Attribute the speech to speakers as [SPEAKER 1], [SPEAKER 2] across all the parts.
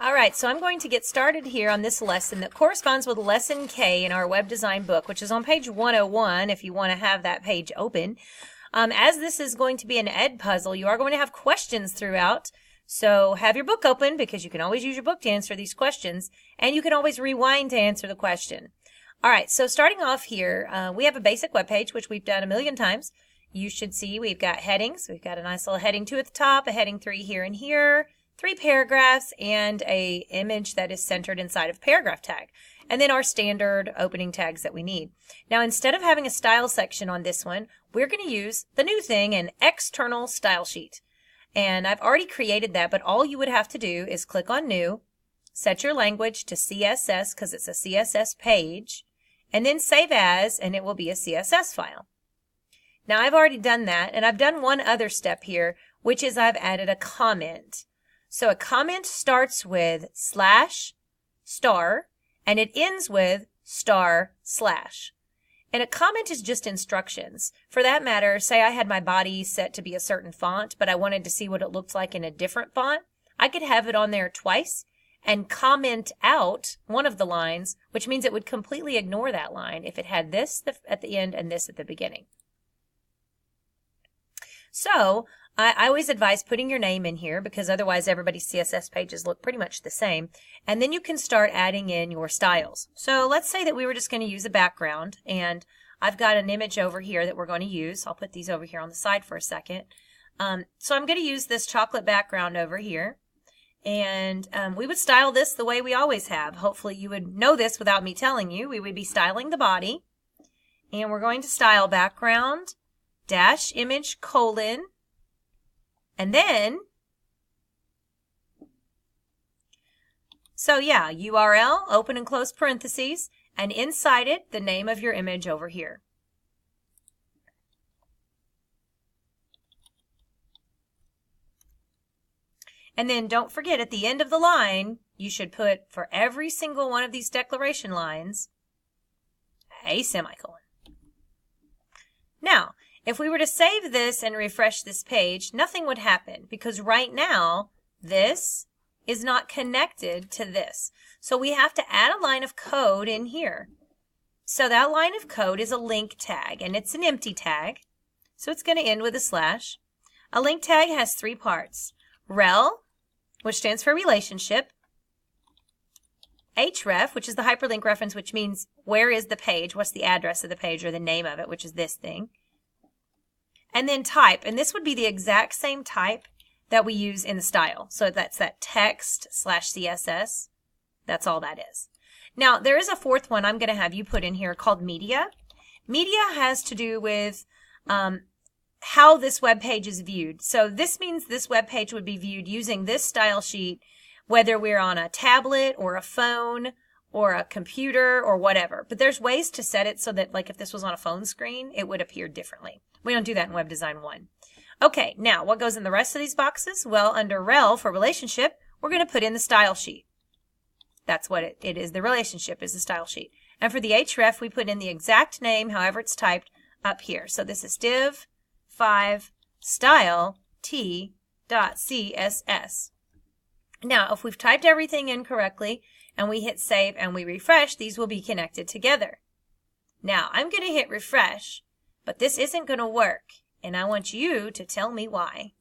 [SPEAKER 1] All right, so I'm going to get started here on this lesson that corresponds with Lesson K in our web design book, which is on page 101 if you want to have that page open. As this is going to be an ed puzzle, you are going to have questions throughout. So have your book open because you can always use your book to answer these questions, and you can always rewind to answer the question. All right, so starting off here, we have a basic web page, which we've done a million times. You should see we've got headings. We've got a nice little heading 2 at the top, a heading 3 here and here, 3 paragraphs, and a image that is centered inside of a paragraph tag. And then our standard opening tags that we need. Now, instead of having a style section on this one, we're going to use the new thing, an external style sheet. And I've already created that, but all you would have to do is click on New, set your language to CSS because it's a CSS page, and then Save As, and it will be a CSS file. Now, I've already done that, and I've done one other step here, which is I've added a comment. So a comment starts with /* and it ends with */. And a comment is just instructions. For that matter, say I had my body set to be a certain font, but I wanted to see what it looked like in a different font. I could have it on there twice and comment out one of the lines, which means it would completely ignore that line if it had this at the end and this at the beginning. So I always advise putting your name in here because otherwise everybody's CSS pages look pretty much the same. And then you can start adding in your styles. So let's say that we were just going to use a background, and I've got an image over here that we're going to use. I'll put these over here on the side for a second. So I'm going to use this chocolate background over here. And we would style this the way we always have. Hopefully you would know this without me telling you. We would be styling the body. And we're going to style background dash image colon. And then, so yeah, URL, open and close parentheses, and inside it, the name of your image over here. And then don't forget at the end of the line, you should put for every single one of these declaration lines, a semicolon. Now, if we were to save this and refresh this page, nothing would happen because right now, this is not connected to this. So we have to add a line of code in here. So that line of code is a link tag, and it's an empty tag. So it's going to end with a slash. A link tag has 3 parts. Rel, which stands for relationship. Href, which is the hyperlink reference, which means where is the page, what's the address of the page or the name of it, which is this thing. And then type, and this would be the exact same type that we use in the style. So that's that text/CSS. That's all that is. Now, there is a 4th one I'm going to have you put in here called media. Media has to do with how this web page is viewed. So this means this web page would be viewed using this style sheet, whether we're on a tablet or a phone or a computer or whatever. But there's ways to set it so that, like, if this was on a phone screen, it would appear differently. We don't do that in Web Design 1. Okay, now what goes in the rest of these boxes? Well, under rel for relationship, we're going to put in the style sheet. That's what it is. The relationship is the style sheet. And for the href, we put in the exact name, however it's typed, up here. So this is div 5 style t.css. Now, if we've typed everything in correctly and we hit save and we refresh, these will be connected together. Now, I'm going to hit refresh, but this isn't going to work, and I want you to tell me why.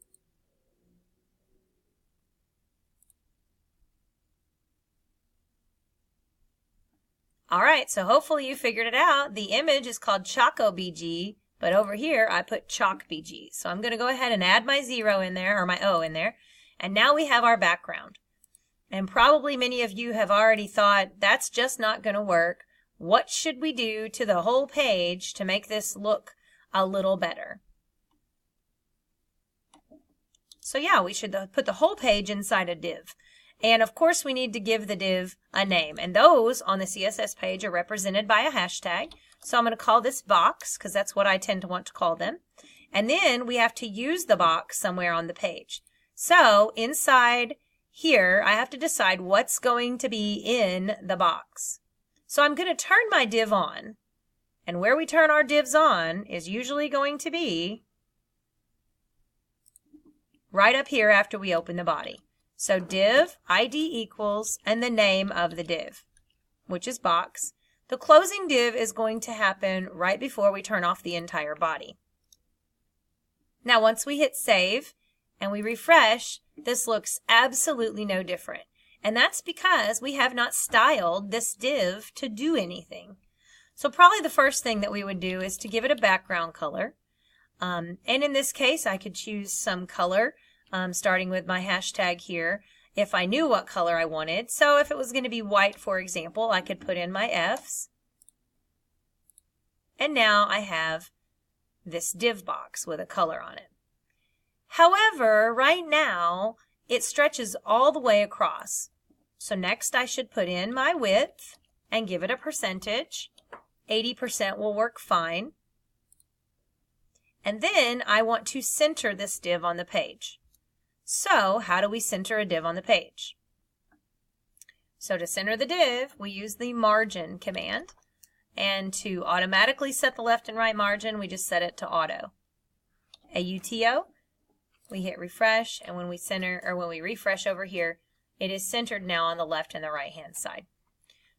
[SPEAKER 1] All right, so hopefully you figured it out. The image is called ChocoBG, but over here I put ChalkBG. So I'm going to go ahead and add my 0 in there, or my O in there, and now we have our background. And probably many of you have already thought, that's just not going to work. What should we do to the whole page to make this look a little better? So yeah, we should put the whole page inside a div. And of course we need to give the div a name. And those on the CSS page are represented by a hashtag. So I'm going to call this box because that's what I tend to want to call them. And then we have to use the box somewhere on the page. So inside here, I have to decide what's going to be in the box. So I'm going to turn my div on. And where we turn our divs on is usually going to be right up here after we open the body. So div ID equals and the name of the div, which is box. The closing div is going to happen right before we turn off the entire body. Now once we hit save and we refresh, this looks absolutely no different. And that's because we have not styled this div to do anything. So probably the first thing that we would do is to give it a background color. And in this case, I could choose some color, starting with my hashtag here, if I knew what color I wanted. So if it was going to be white, for example, I could put in my Fs. And now I have this div box with a color on it. However, right now, it stretches all the way across. So next I should put in my width and give it a percentage. 80% will work fine. And then I want to center this div on the page. So how do we center a div on the page? So to center the div, we use the margin command. And to automatically set the left and right margin, we just set it to auto. AUTO, we hit refresh, and when we refresh over here, it is centered now on the left and the right hand side.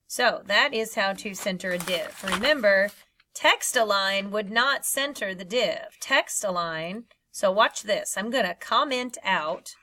[SPEAKER 1] So that is how to center a div. Remember, text align would not center the div. Text align, so watch this. I'm going to comment out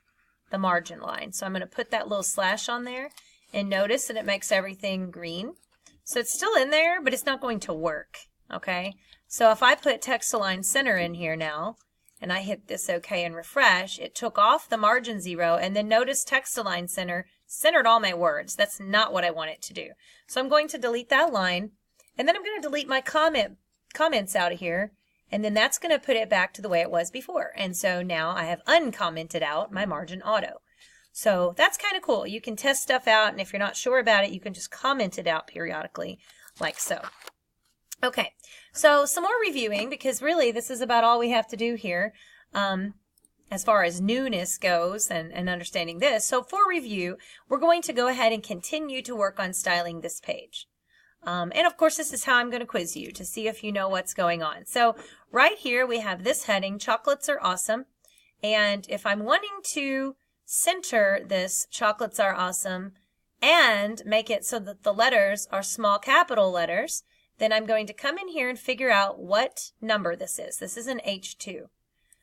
[SPEAKER 1] the margin line. So I'm going to put that little slash on there, and notice that it makes everything green. So it's still in there, but it's not going to work, okay? So if I put text align center in here now, and I hit this OK and refresh, it took off the margin 0, and then notice text align center centered all my words. That's not what I want it to do. So I'm going to delete that line, and then I'm going to delete my comments out of here, and then that's going to put it back to the way it was before. And so now I have uncommented out my margin auto. So that's kind of cool. You can test stuff out, and if you're not sure about it, you can just comment it out periodically, like so. Okay, so some more reviewing, because really this is about all we have to do here as far as newness goes and understanding this. So for review, we're going to go ahead and continue to work on styling this page. And of course, this is how I'm going to quiz you to see if you know what's going on. So right here we have this heading, chocolates are awesome. And if I'm wanting to center this chocolates are awesome and make it so that the letters are small capital letters, then I'm going to come in here and figure out what number this is. This is an H2.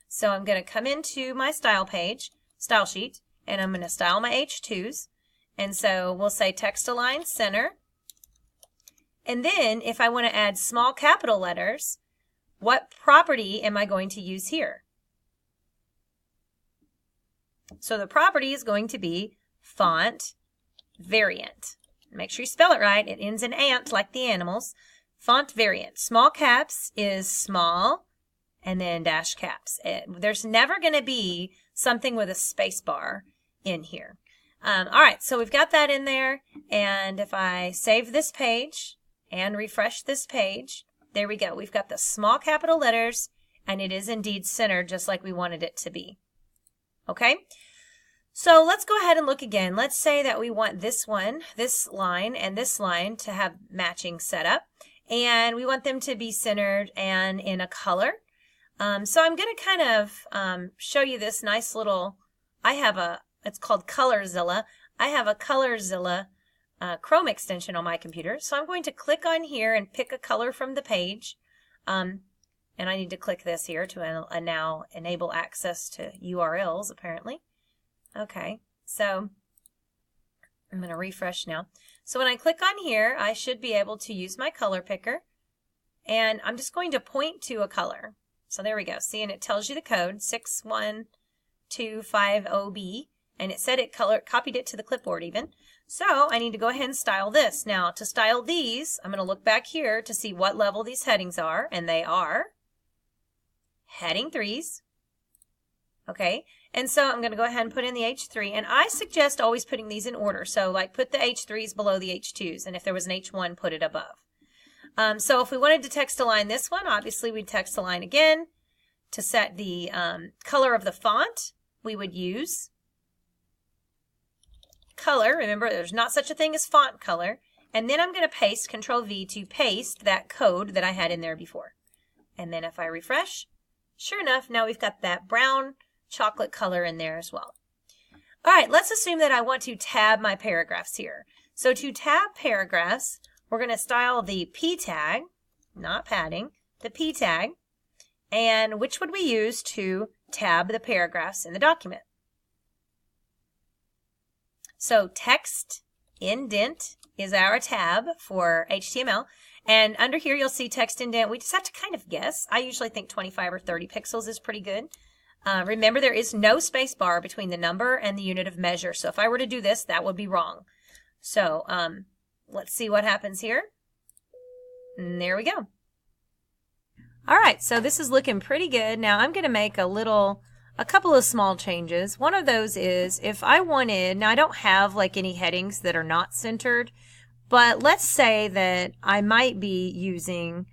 [SPEAKER 1] So I'm going to come into my style page, style sheet, and I'm going to style my H2s. And so we'll say text align center. And then if I want to add small capital letters, what property am I going to use here? So the property is going to be font variant. Make sure you spell it right. It ends in ant like the animals. Font variant. Small caps is small and then dash caps. There's never going to be something with a space bar in here. All right, so we've got that in there. And if I save this page and refresh this page, there we go. We've got the small capital letters, and it is indeed centered just like we wanted it to be. Okay, so let's go ahead and look again. Let's say that we want this one, this line, and this line to have matching setup, and we want them to be centered and in a color. So I'm going to kind of show you this nice little, it's called ColorZilla. I have a ColorZilla Chrome extension on my computer. So I'm going to click on here and pick a color from the page. And I need to click this here to now enable access to URLs, apparently. Okay, so I'm going to refresh now. So when I click on here, I should be able to use my color picker. And I'm just going to point to a color. So there we go. See, and it tells you the code, 61250B. And it said it copied it to the clipboard even. So I need to go ahead and style this. Now to style these, I'm going to look back here to see what level these headings are. And they are heading 3s. Okay, and so I'm going to go ahead and put in the H3. And I suggest always putting these in order. So like put the H3s below the H2s. And if there was an H1, put it above. So if we wanted to text align this one, obviously we'd text align again. To set the color of the font, we would use color. Remember, there's not such a thing as font color. And then I'm going to paste Control V to paste that code that I had in there before. And then if I refresh, sure enough, now we've got that brown chocolate color in there as well. All right, let's assume that I want to tab my paragraphs here. So to tab paragraphs, we're going to style the P tag, not padding, the P tag. And which would we use to tab the paragraphs in the document? So text indent is our tab for HTML. And under here, you'll see text indent. We just have to kind of guess. I usually think 25 or 30 pixels is pretty good. Remember, there is no space bar between the number and the unit of measure. So if I were to do this, that would be wrong. So let's see what happens here. And there we go. All right, so this is looking pretty good. Now I'm going to make a couple of small changes. One of those is if I wanted, now I don't have like any headings that are not centered, but let's say that I might be using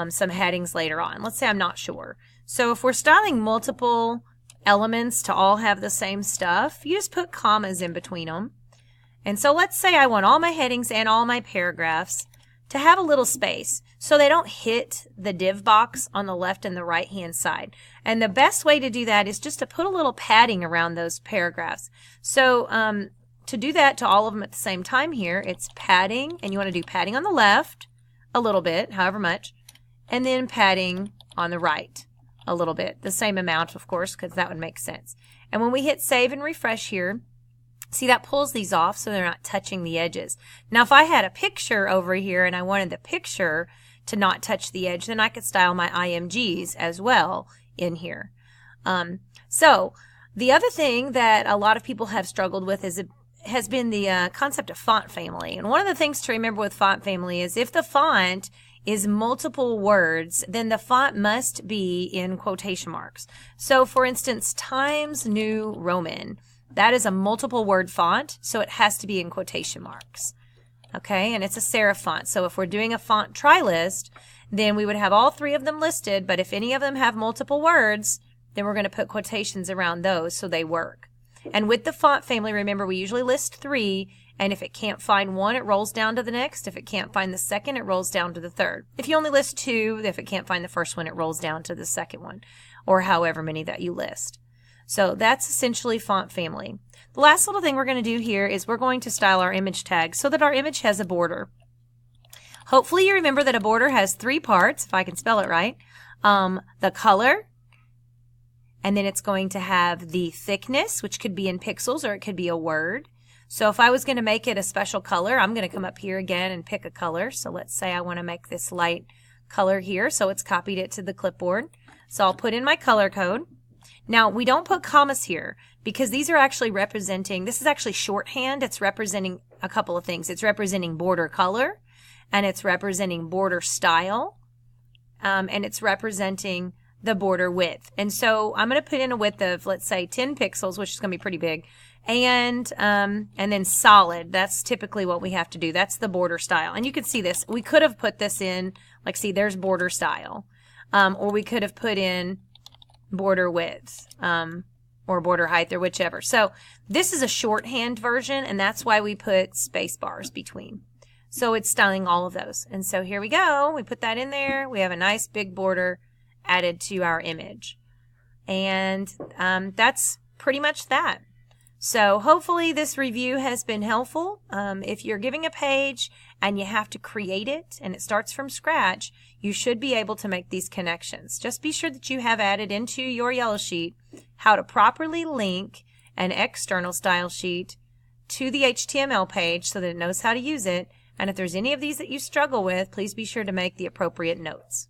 [SPEAKER 1] some headings later on. Let's say I'm not sure. So if we're styling multiple elements to all have the same stuff, you just put commas in between them. And so let's say I want all my headings and all my paragraphs to have a little space so they don't hit the div box on the left and the right hand side. And the best way to do that is just to put a little padding around those paragraphs. So to do that to all of them at the same time here, it's padding, and you want to do padding on the left a little bit, however much, and then padding on the right a little bit, the same amount, of course, because that would make sense. And when we hit save and refresh here, see, that pulls these off so they're not touching the edges. Now, if I had a picture over here and I wanted the picture to not touch the edge, then I could style my IMGs as well in here. So the other thing that a lot of people have struggled with has been the concept of font family. And one of the things to remember with font family is if the font is multiple words, then the font must be in quotation marks. So for instance, Times New Roman, that is a multiple word font, so it has to be in quotation marks. Okay, and it's a serif font. So if we're doing a font try list, then we would have all three of them listed, but if any of them have multiple words, then we're going to put quotations around those so they work. And with the font family, remember, we usually list 3, and if it can't find one, it rolls down to the next. If it can't find the second, it rolls down to the third. If you only list 2, if it can't find the first one, it rolls down to the second one, or however many that you list. So that's essentially font family. The last little thing we're going to do here is we're going to style our image tag so that our image has a border. Hopefully you remember that a border has 3 parts, if I can spell it right. The color, and then it's going to have the thickness, which could be in pixels or it could be a word. So if I was going to make it a special color, I'm going to come up here again and pick a color. So let's say I want to make this light color here, so it's copied it to the clipboard. So I'll put in my color code. Now, we don't put commas here because these are actually representing, this is actually shorthand. It's representing a couple of things. It's representing border color, and it's representing border style, and it's representing the border width. And so I'm going to put in a width of, let's say, 10 pixels, which is going to be pretty big, and then solid. That's typically what we have to do. That's the border style. And you can see this. We could have put this in, like, see, there's border style, or we could have put in border width, or border height, or whichever. So this is a shorthand version, and that's why we put space bars between. So it's styling all of those. And so here we go. We put that in there. We have a nice big border added to our image. And that's pretty much that. So hopefully this review has been helpful. If you're giving a page and you have to create it and it starts from scratch, you should be able to make these connections. Just be sure that you have added into your yellow sheet how to properly link an external style sheet to the HTML page so that it knows how to use it. And if there's any of these that you struggle with, please be sure to make the appropriate notes.